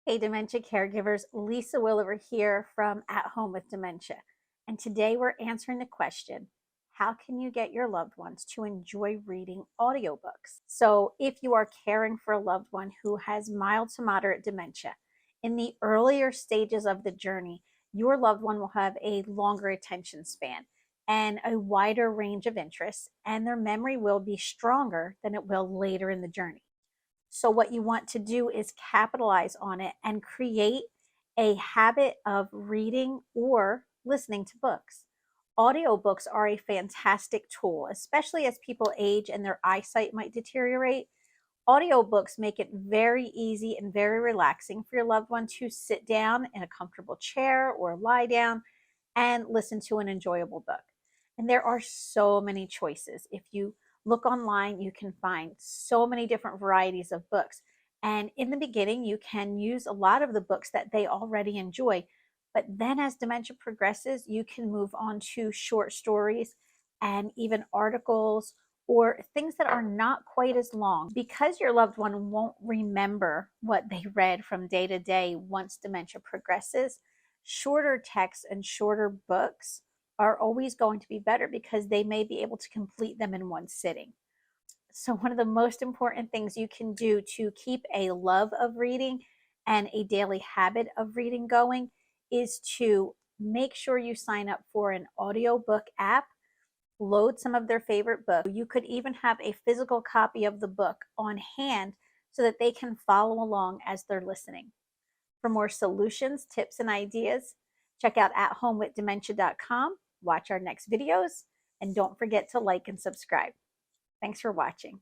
Hey, dementia caregivers, Lisa Will over here from At Home with Dementia. And today we're answering the question, how can you get your loved ones to enjoy reading audiobooks? So if you are caring for a loved one who has mild to moderate dementia, in the earlier stages of the journey, your loved one will have a longer attention span and a wider range of interests, and their memory will be stronger than it will later in the journey. So, what you want to do is capitalize on it and create a habit of reading or listening to books. Audiobooks are a fantastic tool, especially as people age and their eyesight might deteriorate. Audiobooks make it very easy and very relaxing for your loved one to sit down in a comfortable chair or lie down and listen to an enjoyable book. And there are so many choices. If you look online, you can find so many different varieties of books. And in the beginning, you can use a lot of the books that they already enjoy. But then as dementia progresses, you can move on to short stories and even articles or things that are not quite as long, because your loved one won't remember what they read from day to day once dementia progresses. Shorter texts and shorter books are always going to be better because they may be able to complete them in one sitting. So, one of the most important things you can do to keep a love of reading and a daily habit of reading going is to make sure you sign up for an audiobook app, load some of their favorite books. You could even have a physical copy of the book on hand so that they can follow along as they're listening. For more solutions, tips, and ideas, check out athomewithdementia.com, watch our next videos, and don't forget to like and subscribe. Thanks for watching.